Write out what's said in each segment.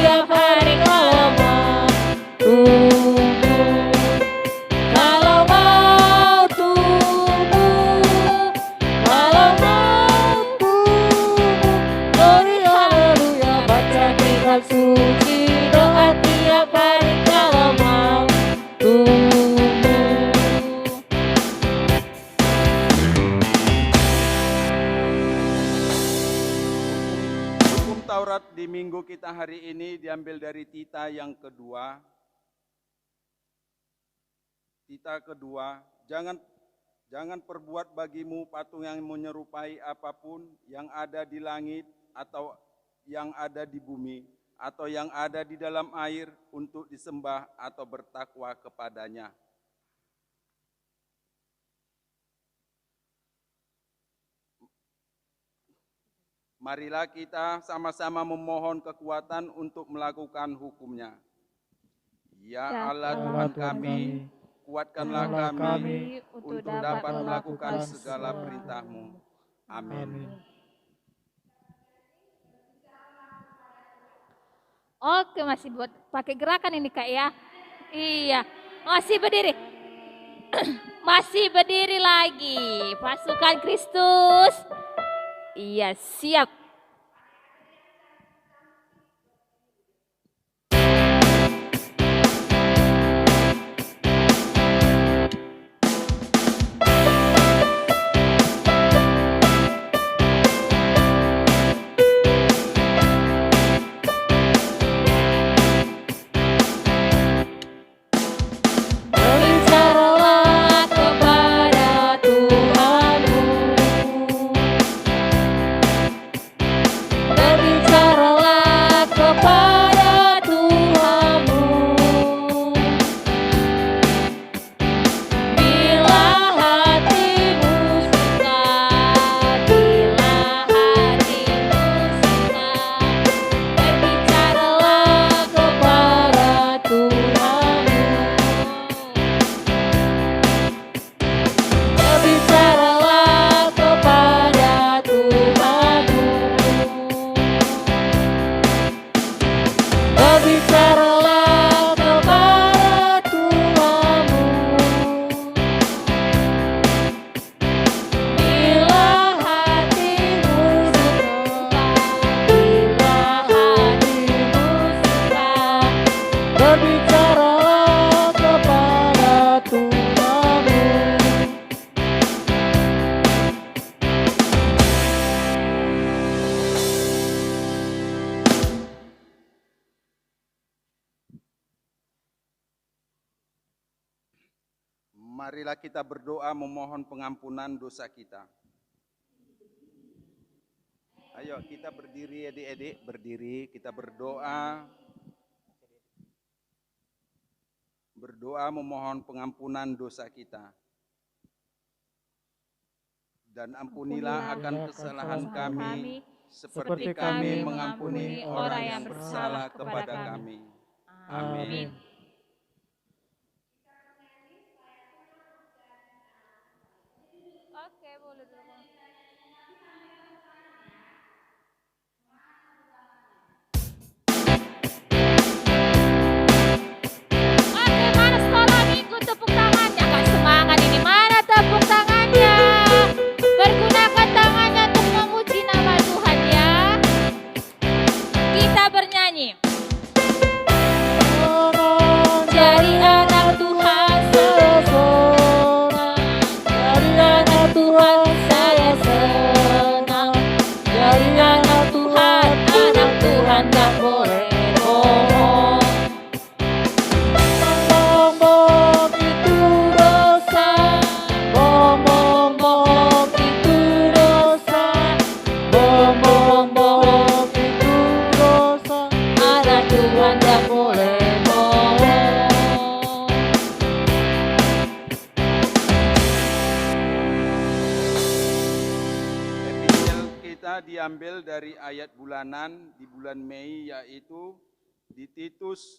tiap hari kalau mau tumbuh. Kalau mau tumbuh, kalau mau tumbuh, glory haleluya, baca kitab suci, doa tiap hari kalau mau tumbuh. Hukum Taurat di minggu kita hari ini diambil dari Tita yang kedua. Tita kedua, jangan perbuat bagimu patung yang menyerupai apapun yang ada di langit atau yang ada di bumi atau yang ada di dalam air untuk disembah atau bertakwa kepadanya. Marilah kita sama-sama memohon kekuatan untuk melakukan hukumnya. Ya Allah Tuhan kami, kuatkanlah kami untuk dapat melakukan segala perintah-Mu. Amin. Oke, masih buat pakai gerakan ini Kak ya. Iya, masih berdiri. Masih berdiri lagi. Pasukan Kristus. Iya, siap. Berbicaralah kepada Tuhanmu. Berbicaralah kepada Tuhanmu. Bila hatimu suka, bila hatimu suka, berbicaralah kepada Tuhanmu. Berbicaralah kepada Tuhanmu. Berbicaralah kepada Tuhanmu. Bila hatimu suka, bila hatimu suka, berbicaralah kepada Tuhanmu. Marilah kita berdoa memohon pengampunan dosa kita. Ayo kita berdiri adik-adik, berdiri kita berdoa. Berdoa memohon pengampunan dosa kita. Dan ampunilah akan kesalahan kami, seperti kami mengampuni orang yang bersalah kepada kami. Amin. Oke, boleh dulu. Oke, mana sekolah minggu tepuk tangannya? Kak semangat ini, mana tepuk tangannya? Pergunakan tangannya untuk memuji nama Tuhan ya. Kita bernyanyi. Jadi anak Tuhan saya senang. Jadi anak Tuhan saya senang. Jadi anak Tuhan gak boleh bohong. Bohong itu dosa. Bohong itu dosa. Bohong itu dosa. Anak Tuhan gak boleh bohong. Epistel kita diambil dari ayat bulanan di bulan Mei, yaitu di Titus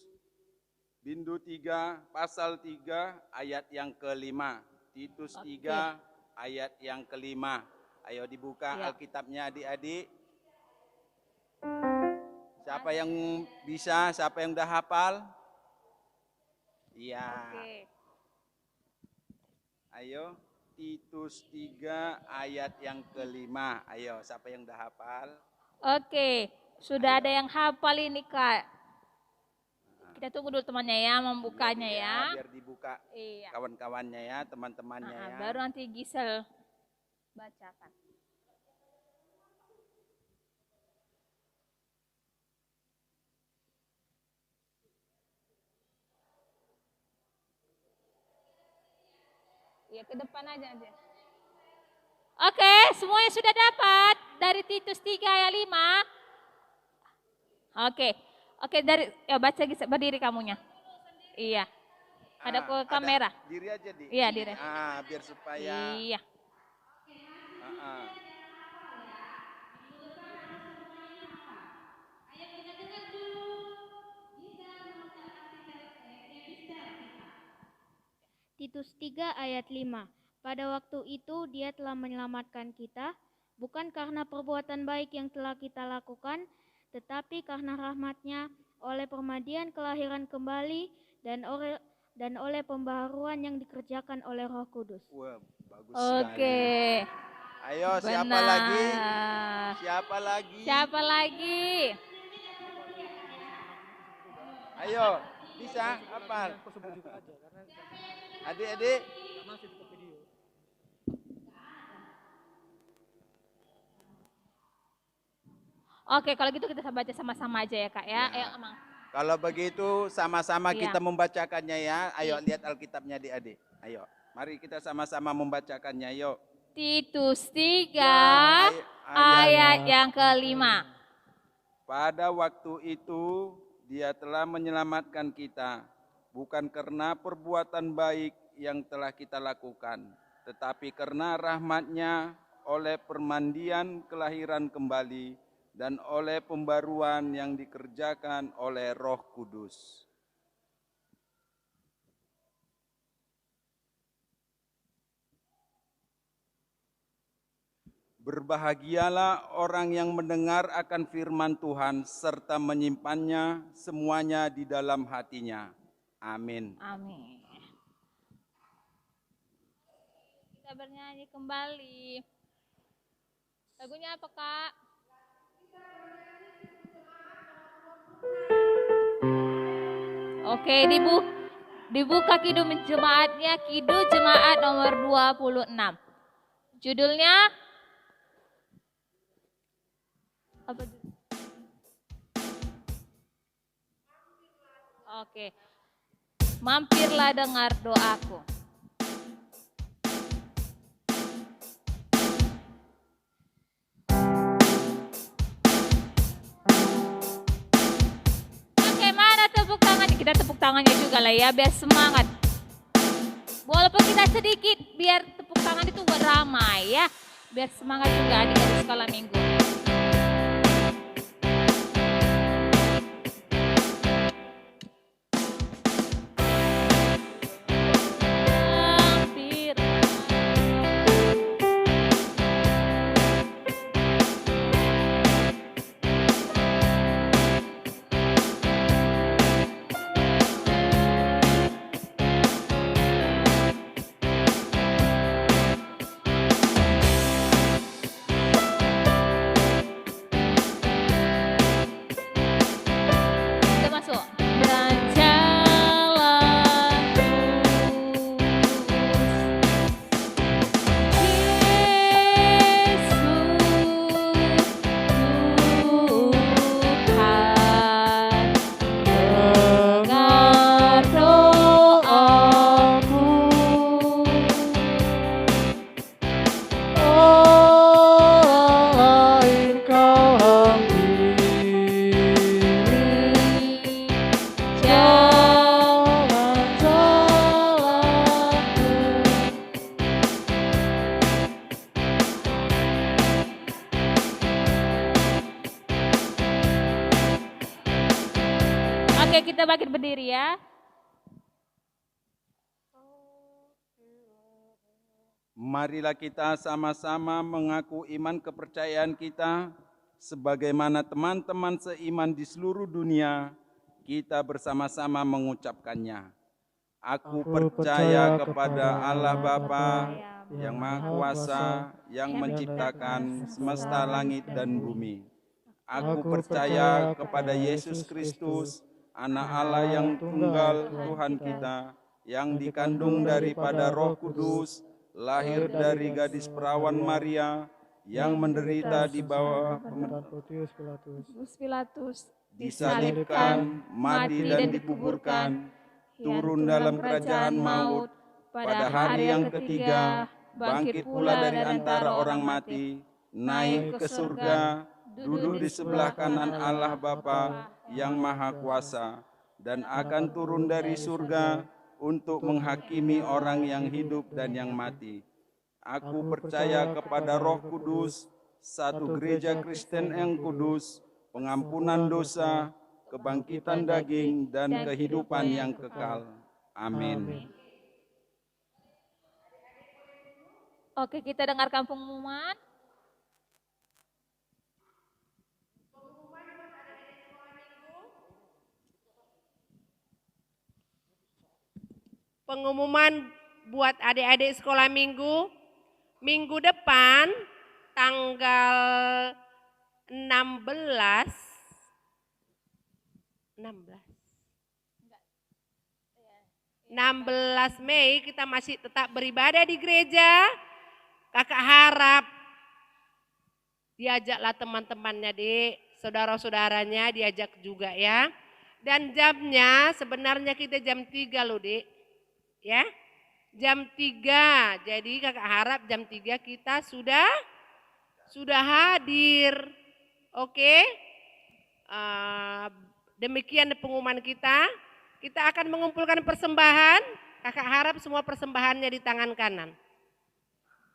Bindu 3 pasal 3 ayat yang kelima. Titus 3 ayat yang kelima. Ayo dibuka Ya. Alkitabnya adik-adik. Siapa yang bisa? Siapa yang udah hafal? Iya. Oke. Ayo, Titus 3 ayat yang kelima. Ayo, siapa yang udah hafal? Oke, sudah ada yang hafal ini Kak. Kita tunggu dulu temannya ya, membukanya Iya, ya. biar dibuka Iya. kawan-kawannya ya, teman-temannya ya. Baru nanti Gisel bacakan. Ya ke depan aja. Oke, semuanya sudah dapat dari Titus 3 ayat 5. Oke, dari baca Gisel, berdiri kamunya. Iya. Ada ke kamera. Diri aja di. Iya, diri. Biar supaya. Iya. Titus 3 ayat 5. Pada waktu itu dia telah menyelamatkan kita, bukan karena perbuatan baik yang telah kita lakukan, tetapi karena rahmat-Nya oleh permandian kelahiran kembali dan oleh pembaharuan yang dikerjakan oleh Roh Kudus. Wah, bagus Oke. sekali. Ayo, siapa Benar. lagi? Siapa lagi? Siapa lagi? Ayo, bisa hafal. Adik-adik. Oke, kalau gitu kita baca sama-sama aja ya Kak ya. Ya. Emang. Kalau begitu sama-sama Iya. kita membacakannya ya. Ayo lihat Alkitabnya adik-adik. Ayo, mari kita sama-sama membacakannya. Yuk. Titus 3 ayat yang kelima. Pada waktu itu dia telah menyelamatkan kita, bukan karena perbuatan baik yang telah kita lakukan, tetapi karena rahmat-Nya oleh permandian kelahiran kembali dan oleh pembaruan yang dikerjakan oleh Roh Kudus. Berbahagialah orang yang mendengar akan firman Tuhan serta menyimpannya semuanya di dalam hatinya. Amin. Amin. Kita bernyanyi kembali. Lagunya apa Kak? Oke, dibuka Kidung Jemaatnya, Kidung Jemaat nomor 26. Judulnya apa? Oke. Mampirlah dengar doaku. Oke, mana tepuk tangannya? Kita tepuk tangannya juga lah ya, biar semangat. Walaupun kita sedikit, biar tepuk tangan itu ramai ya. Biar semangat juga adik-adik sekolah minggu. Oke, kita bangkit berdiri ya. Marilah kita sama-sama mengaku iman kepercayaan kita sebagaimana teman-teman seiman di seluruh dunia, kita bersama-sama mengucapkannya. Aku percaya kepada Allah Bapa yang Maha Kuasa, yang menciptakan semesta langit dan bumi. Aku percaya kepada Yesus Kristus, Anak Allah yang tunggal Tuhan kita, yang dikandung daripada Roh Kudus, lahir dari gadis perawan Maria, yang menderita di bawah Pilatus disalibkan, mati dan dikuburkan, turun dalam kerajaan maut, pada hari yang ketiga, bangkit pula dari antara orang mati, naik ke surga, duduk di sebelah kanan Allah Bapa yang Maha Kuasa, dan akan turun dari surga untuk menghakimi orang yang hidup dan yang mati. Aku percaya kepada Roh Kudus, satu gereja Kristen yang kudus, pengampunan dosa, kebangkitan daging, dan kehidupan yang kekal. Amin. Oke, kita dengarkan pengumuman. Pengumuman buat adik-adik sekolah minggu depan tanggal 16 Mei kita masih tetap beribadah di gereja. Kakak harap diajaklah teman-temannya, Dik, saudara-saudaranya diajak juga ya. Dan jamnya sebenarnya kita jam 3 loh, Dik. Ya. Jam 3. Jadi kakak harap jam 3 kita sudah hadir. Oke. Demikian pengumuman kita. Kita akan mengumpulkan persembahan. Kakak harap semua persembahannya di tangan kanan.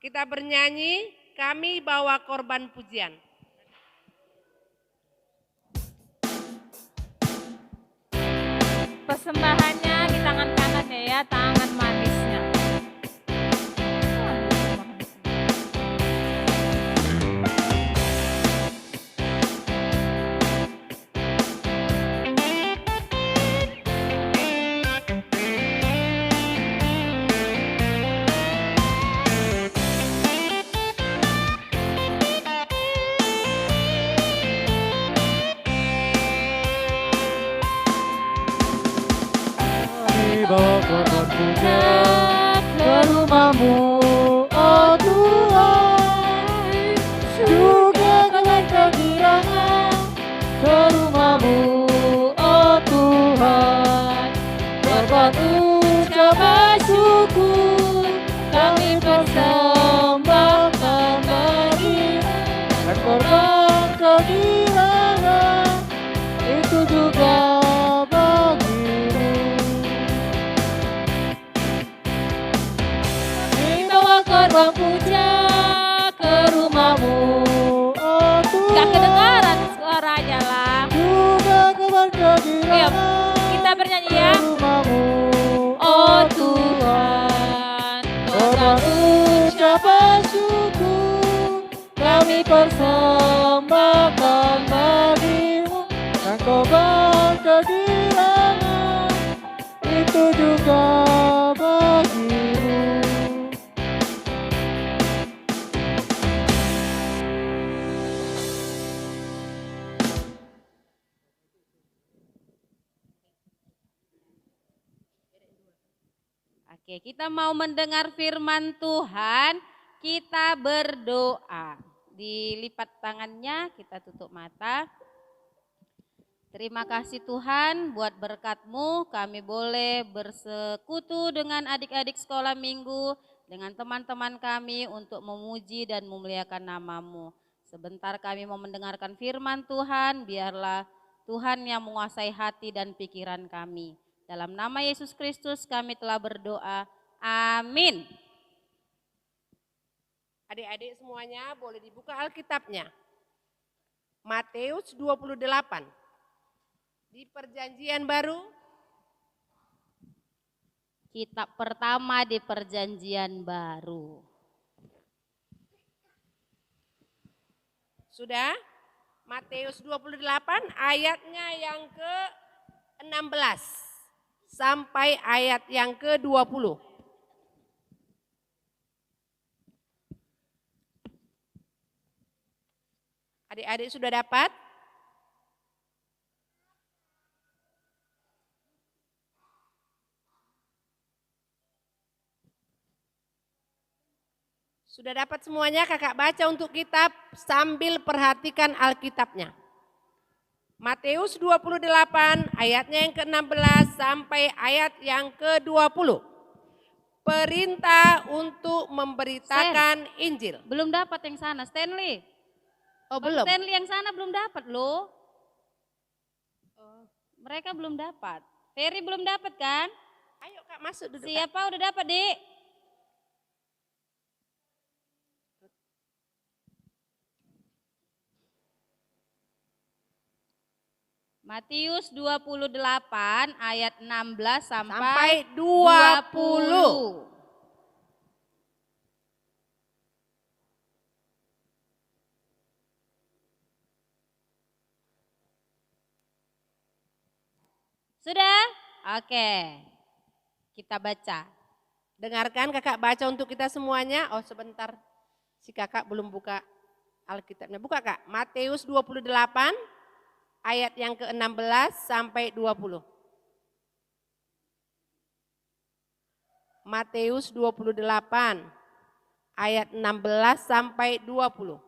Kita bernyanyi, kami bawa korban pujian. Persembahannya di tangan kanannya ya, tangan manisnya. Bawa korban pujian ke rumahmu, oh Tuhan, juga dengan kegirangan ke rumahmu, oh Tuhan. Korban ucapan syukur kami persembahkan bagimu, dan korban kegirangan itu juga korban puja ke rumahmu, oh Tuhan. Gak kedengaran suaranya lah. Juga korban kegirangan kita bernyanyi ya. ke rumahmu, Oh Tuhan. korban ucapan syukur kami persembahkan bagimu, dan korban kegirangan itu juga bagimu. Oke, kita mau mendengar firman Tuhan, kita berdoa. Dilipat tangannya, kita tutup mata. Terima kasih Tuhan buat berkat-Mu, kami boleh bersekutu dengan adik-adik sekolah minggu, dengan teman-teman kami untuk memuji dan memuliakan nama-Mu. Sebentar kami mau mendengarkan firman Tuhan, biarlah Tuhan yang menguasai hati dan pikiran kami. Dalam nama Yesus Kristus kami telah berdoa. Amin. Adik-adik semuanya boleh dibuka Alkitabnya. Matius 28. Di Perjanjian Baru. Kitab pertama di Perjanjian Baru. Sudah? Matius 28 ayatnya yang ke-16 sampai ayat yang ke-20. Adik-adik sudah dapat? Sudah dapat semuanya? Kakak baca untuk kita sambil perhatikan Alkitabnya. Matius 28 ayatnya yang ke-16 sampai ayat yang ke-20. Perintah untuk memberitakan Injil. Belum dapat yang sana, Stanley. Oh Bang belum? Stanley yang sana belum dapat loh. Mereka belum dapat. Ferry belum dapat kan? Ayo Kak masuk duduk. Kak. Siapa udah dapat, Dik? Matius 28 ayat 16 sampai 20. 20. Sudah? Oke. Kita baca. Dengarkan kakak baca untuk kita semuanya. Oh sebentar, si kakak belum buka Alkitabnya. Buka Kak, Matius 28 ayat yang ke-16 sampai 20. Matius 28 ayat 16 sampai 20.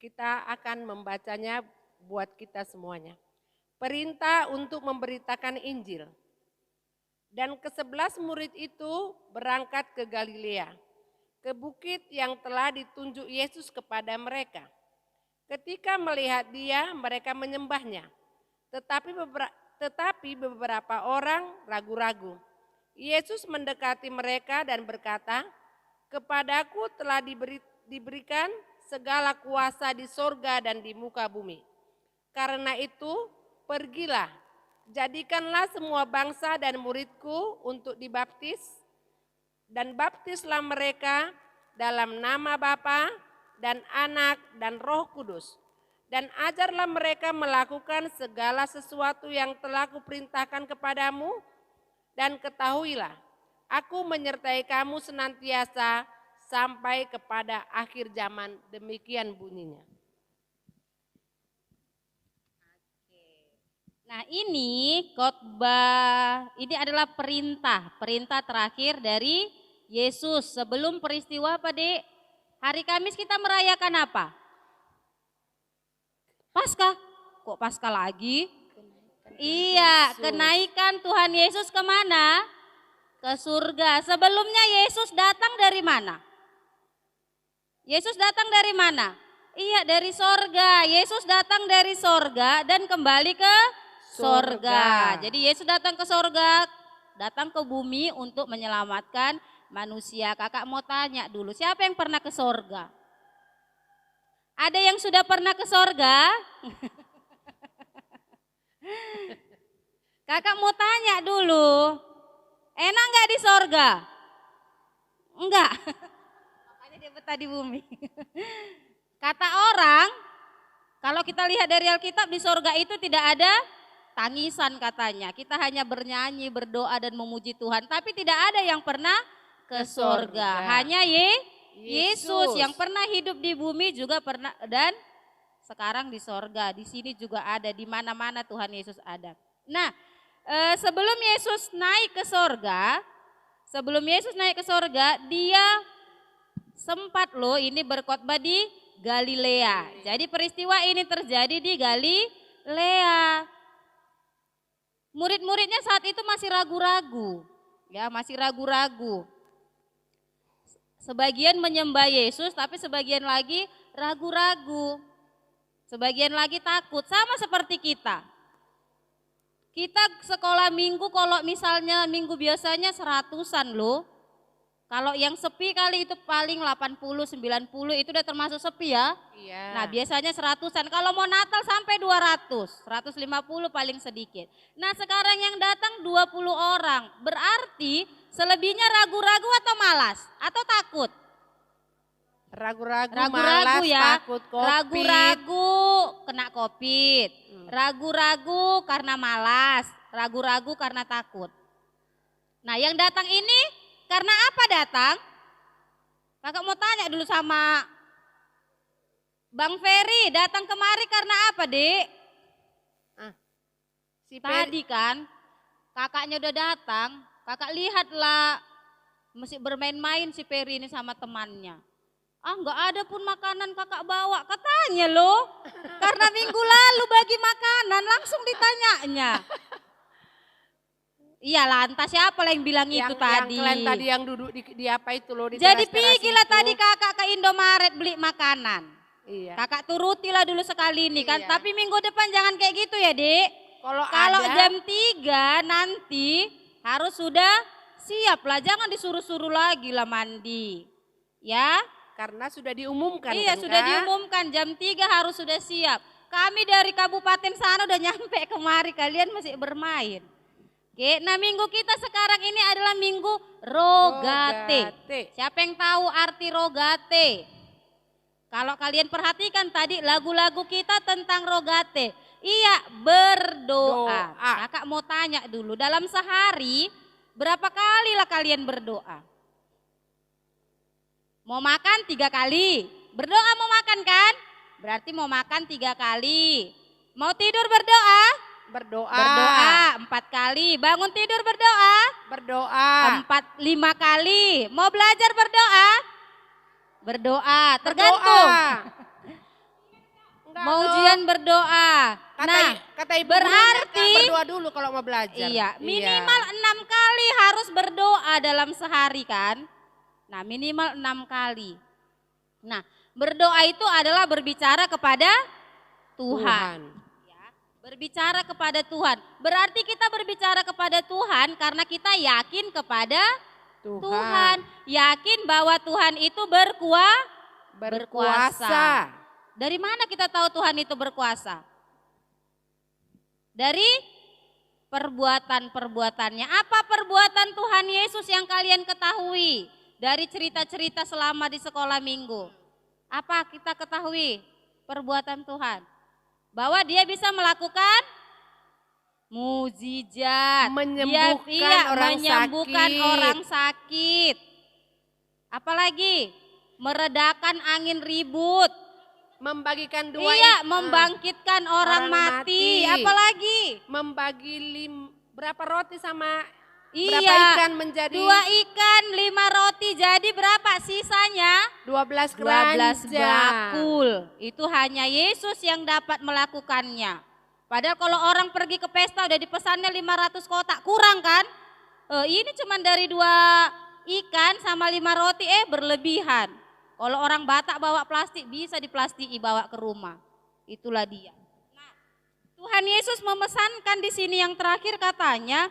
Kita akan membacanya buat kita semuanya. Perintah untuk memberitakan Injil. Dan ke-11 murid itu berangkat ke Galilea, ke bukit yang telah ditunjuk Yesus kepada mereka. Ketika melihat dia, mereka menyembahnya. Tetapi beberapa orang ragu-ragu. Yesus mendekati mereka dan berkata, "Kepadaku telah diberikan segala kuasa di sorga dan di muka bumi. Karena itu, pergilah, jadikanlah semua bangsa dan muridku untuk dibaptis, dan baptislah mereka dalam nama Bapa dan Anak dan Roh Kudus. Dan ajarlah mereka melakukan segala sesuatu yang telah kuperintahkan kepadamu, dan ketahuilah, aku menyertai kamu senantiasa sampai kepada akhir zaman." Demikian bunyinya. Nah ini khotbah, ini adalah perintah terakhir dari Yesus sebelum peristiwa apa Dek? Hari Kamis kita merayakan apa? Paskah. Kok Paskah lagi? Iya, kenaikan Tuhan Yesus kemana? Ke surga. Sebelumnya Yesus datang dari mana? Yesus datang dari mana? Iya, dari sorga. Yesus datang dari sorga dan kembali ke sorga. Jadi Yesus datang ke sorga, datang ke bumi untuk menyelamatkan manusia. Kakak mau tanya dulu, siapa yang pernah ke sorga? Ada yang sudah pernah ke sorga? Kakak mau tanya dulu, enak nggak di sorga? Enggak. Makanya dia betah di bumi. Kata orang, kalau kita lihat dari Alkitab, di sorga itu tidak ada tangisan katanya. Kita hanya bernyanyi, berdoa dan memuji Tuhan. Tapi tidak ada yang pernah ke sorga. Hanya Yesus yang pernah hidup di bumi juga pernah, dan sekarang di sorga. Di sini juga ada, di mana-mana Tuhan Yesus ada. Nah, sebelum Yesus naik ke sorga, dia sempat loh ini berkhotbah di Galilea. Jadi peristiwa ini terjadi di Galilea. Murid-muridnya saat itu masih ragu-ragu. Ya, masih ragu-ragu. Sebagian menyembah Yesus tapi sebagian lagi ragu-ragu. Sebagian lagi takut, sama seperti kita. Kita sekolah minggu kalau misalnya minggu biasanya 100-an loh. Kalau yang sepi kali itu paling 80, 90 itu udah termasuk sepi ya. Iya. Nah biasanya 100-an, kalau mau Natal sampai 200, 150 paling sedikit. Nah sekarang yang datang 20 orang, berarti selebihnya ragu-ragu atau malas atau takut? Ragu-ragu, Ragu-ragu malas, ya, takut COVID. ragu-ragu kena COVID, ragu-ragu karena malas, ragu-ragu karena takut. Nah yang datang ini karena apa datang? Kakak mau tanya dulu sama Bang Ferry, datang kemari karena apa dek? Si Tadi kan kakaknya udah datang, kakak lihatlah mesti bermain-main si Ferry ini sama temannya. Ah nggak ada pun makanan kakak bawa, katanya loh. Karena minggu lalu bagi makanan langsung ditanyanya. Iya lantas siapa lah yang bilang itu tadi? Yang kalian tadi yang duduk di apa itu loh. Di Jadi teras-teras pergilah itu. tadi kakak ke Indomaret beli makanan. Iya. Kakak turutilah dulu sekali ini kan. Iya. Tapi minggu depan jangan kayak gitu ya dek. Kalau ada, jam 3 nanti harus sudah siap lah. Jangan disuruh-suruh lagi lah mandi. Ya. karena sudah diumumkan. Iya kan, sudah Kak? diumumkan jam 3 harus sudah siap. Kami dari kabupaten sana udah nyampe kemari, kalian masih bermain. Oke, nah minggu kita sekarang ini adalah minggu Rogate. Siapa yang tahu arti Rogate? Kalau kalian perhatikan tadi lagu-lagu kita tentang Rogate. Iya, berdoa. Doa. Kakak mau tanya dulu, dalam sehari berapa kali lah kalian berdoa? Mau makan 3 kali, berdoa mau makan kan? Berarti mau makan 3 kali. Mau tidur berdoa? Berdoa. Berdoa 4 kali. Bangun tidur berdoa? Berdoa. 5 kali. Mau belajar berdoa? Berdoa, tergantung. Enggak Mau dong. ujian berdoa. Kata ibu berarti gurunya, Kak, berdoa dulu kalau mau belajar. iya, minimal 6 kali harus berdoa dalam sehari kan? Nah, minimal 6 kali. Nah, berdoa itu adalah berbicara kepada Tuhan. Ya, berbicara kepada Tuhan. Berarti kita berbicara kepada Tuhan karena kita yakin kepada Tuhan. Yakin bahwa Tuhan itu berkuasa. Dari mana kita tahu Tuhan itu berkuasa? Dari perbuatan-perbuatannya. Apa perbuatan Tuhan Yesus yang kalian ketahui? Dari cerita-cerita selama di sekolah minggu. Apa kita ketahui perbuatan Tuhan? Bahwa dia bisa melakukan mukjizat. Menyembuhkan orang sakit. Apalagi meredakan angin ribut. Membagikan membangkitkan orang mati. Apalagi membagi berapa roti sama iya, berapa ikan menjadi 2 ikan 5 roti jadi berapa sisanya? 12 12 keranjang. bakul. Itu hanya Yesus yang dapat melakukannya. Padahal kalau orang pergi ke pesta udah dipesannya 500 kotak, kurang kan? Ini cuma dari 2 ikan sama 5 roti berlebihan. Kalau orang Batak bawa plastik bisa diplastiki bawa ke rumah. Itulah dia. Nah, Tuhan Yesus memesankan di sini yang terakhir katanya,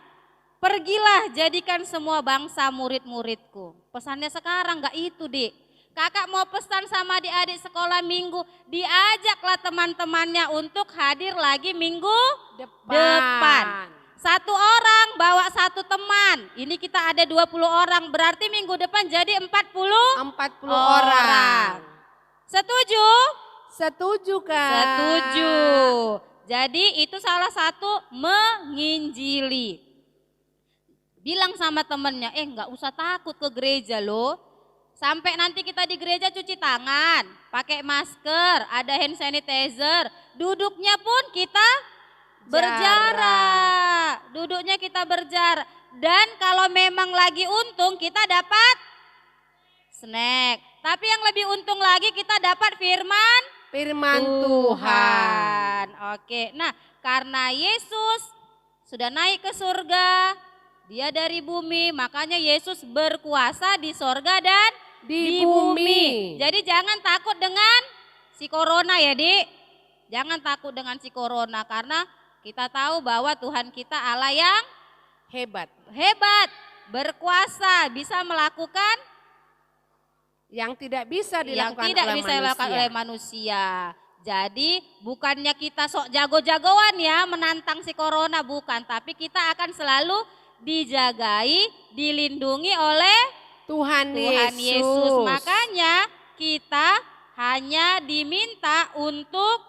pergilah jadikan semua bangsa murid-muridku. Pesannya sekarang enggak itu, Dik. Kakak mau pesan sama adik-adik sekolah minggu, diajaklah teman-temannya untuk hadir lagi minggu depan. 1 orang bawa 1 teman. Ini kita ada 20 orang, berarti minggu depan jadi 40 orang. Setuju? Setuju, Kak. Setuju. Jadi itu salah satu menginjili. Bilang sama temennya, enggak usah takut ke gereja loh. Sampai nanti kita di gereja cuci tangan, pakai masker, ada hand sanitizer. Duduknya pun kita berjarak. Duduknya kita berjarak. Dan kalau memang lagi untung kita dapat snack. Tapi yang lebih untung lagi kita dapat firman Tuhan. Oke, nah karena Yesus sudah naik ke surga, dia dari bumi, makanya Yesus berkuasa di sorga dan Di bumi. Jadi jangan takut dengan si corona ya, Dik. Jangan takut dengan si corona karena kita tahu bahwa Tuhan kita Allah yang Hebat. hebat, berkuasa, bisa melakukan Yang tidak bisa yang dilakukan tidak oleh bisa dilakukan manusia. oleh manusia. Jadi bukannya kita sok jago-jagoan ya menantang si corona, bukan. Tapi kita akan selalu dijagai, dilindungi oleh Tuhan Tuhan Yesus. Makanya kita hanya diminta untuk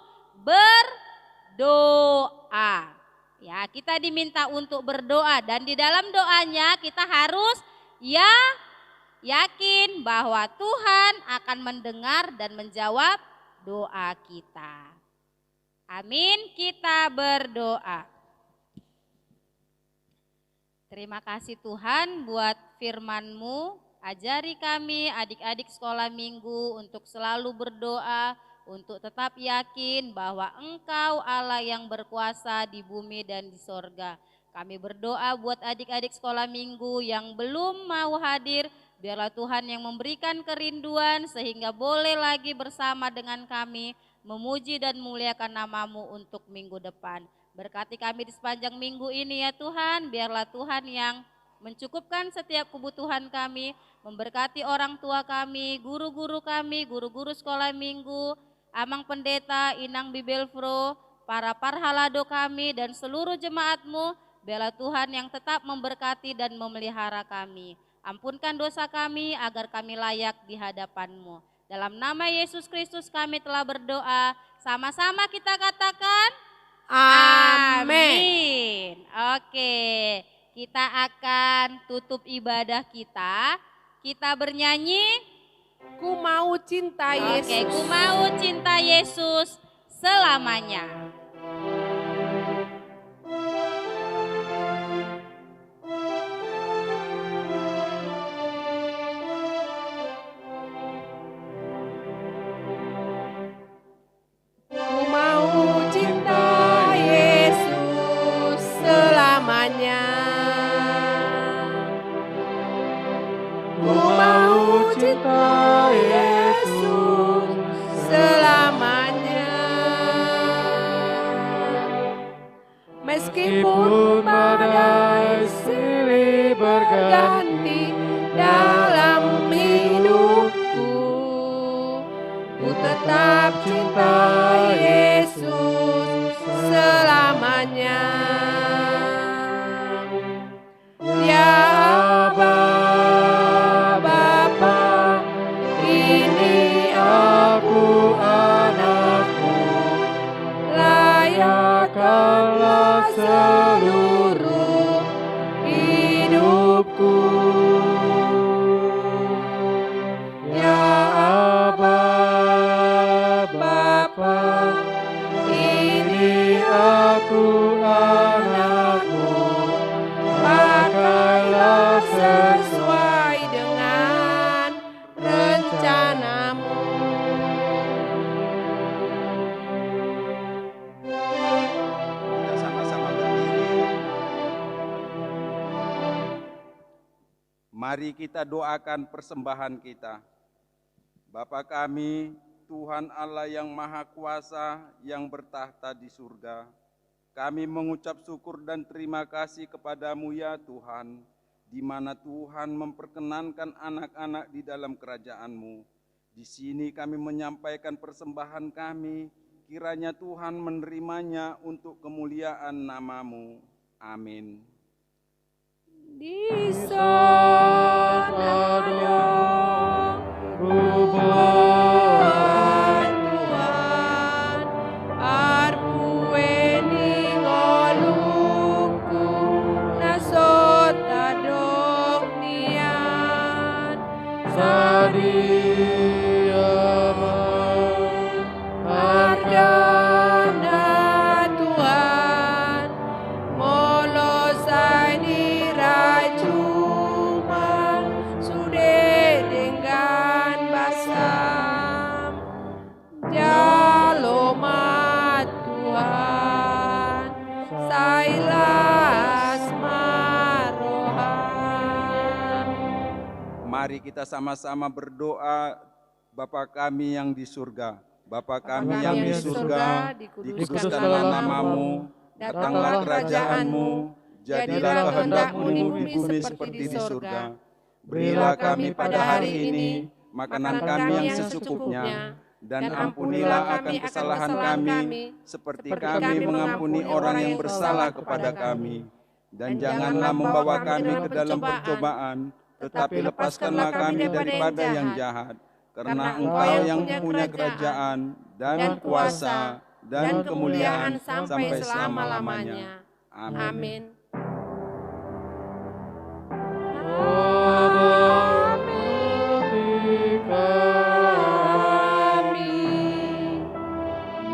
berdoa. Ya, kita diminta untuk berdoa dan di dalam doanya kita harus yakin bahwa Tuhan akan mendengar dan menjawab doa kita. Amin, kita berdoa. Terima kasih Tuhan buat firman-Mu. Ajari kami adik-adik sekolah minggu untuk selalu berdoa, untuk tetap yakin bahwa Engkau Allah yang berkuasa di bumi dan di sorga. Kami berdoa buat adik-adik sekolah minggu yang belum mau hadir, biarlah Tuhan yang memberikan kerinduan sehingga boleh lagi bersama dengan kami memuji dan memuliakan nama-Mu untuk minggu depan. Berkati kami di sepanjang minggu ini ya Tuhan, biarlah Tuhan yang mencukupkan setiap kebutuhan kami, memberkati orang tua kami, guru-guru kami, guru-guru sekolah minggu, Amang Pendeta, Inang Bibelfro, para parhalado kami dan seluruh jemaat-Mu, biarlah Tuhan yang tetap memberkati dan memelihara kami. Ampunkan dosa kami agar kami layak di hadapan-Mu. Dalam nama Yesus Kristus kami telah berdoa, sama-sama kita katakan, Amin. Oke, kita akan tutup ibadah kita. Kita bernyanyi, Ku mau cinta Yesus. oke, ku mau cinta Yesus selamanya. Ku mau cinta Yesus selamanya. Ku mau cinta Yesus selamanya. Meskipun badai silih berganti dalam hidupku, ku tetap cinta Yesus selamanya. Ya Aba, Bapa, ini aku anakmu, layakkanlah seluruh hidupku. Ya Aba, Bapa, ini aku anakmu, pakailah sesuai dengan rencanamu. Kita sama-sama berdiri. Mari kita doakan persembahan kita. Bapa kami, Tuhan Allah yang Maha Kuasa yang bertahta di surga, kami mengucap syukur dan terima kasih kepadamu ya Tuhan, di mana Tuhan memperkenankan anak-anak di dalam kerajaan-Mu. Di sini kami menyampaikan persembahan kami, kiranya Tuhan menerimanya untuk kemuliaan nama-Mu. Amin. Di sana ada rumah Tuhan, arpueni ngoluku nasota doknian Sadiama Ardana Tuhan, molosani rajuman sude dengan basa Mari kita sama-sama berdoa. Bapa kami yang di surga, Bapa kami yang di surga, dikuduskanlah namamu, datanglah kerajaanmu, jadilah kehendak-mu di bumi seperti di surga. Berilah kami pada hari ini makanan kami yang secukupnya, dan ampunilah akan kesalahan kami, seperti kami mengampuni orang yang bersalah kepada kami. Dan janganlah membawa kami ke dalam percobaan, tetapi lepaskanlah kami daripada yang jahat. Karena Engkau yang punya kerajaan dan kuasa dan kemuliaan sampai selama-lamanya. Amin.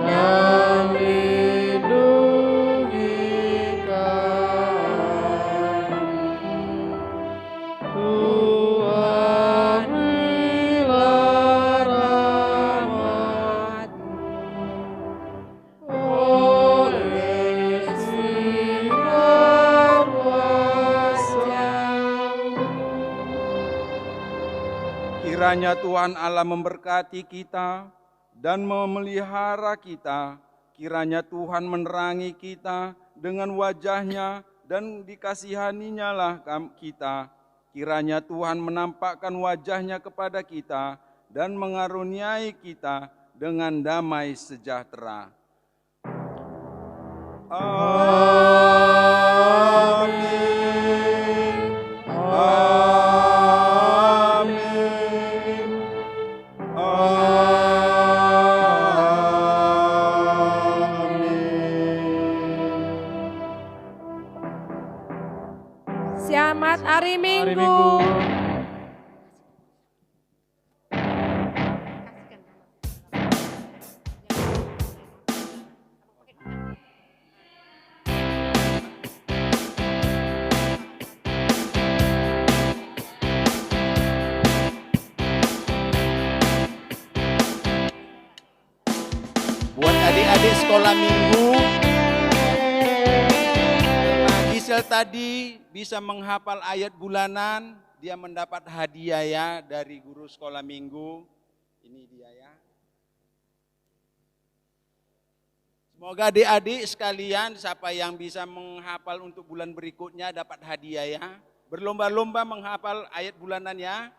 Dan lindungi kami, Tuhan berilah rahmat-Mu oleh sinar wajah-Mu. Kiranya Tuhan Allah memberkati kita dan memelihara kita. Kiranya Tuhan menerangi kita dengan wajah-Nya dan dikasihani-Nya lah kita. Kiranya Tuhan menampakkan wajah-Nya kepada kita dan mengaruniai kita dengan damai sejahtera. Amin. Amin. Selamat hari Hari Minggu. Minggu. Buat adik-adik sekolah minggu, karena Gisel tadi bisa menghafal ayat bulanan, dia mendapat hadiah ya dari guru sekolah minggu. Ini dia ya. Semoga adik-adik sekalian, siapa yang bisa menghafal untuk bulan berikutnya dapat hadiah ya. Berlomba-lomba menghafal ayat bulanan ya.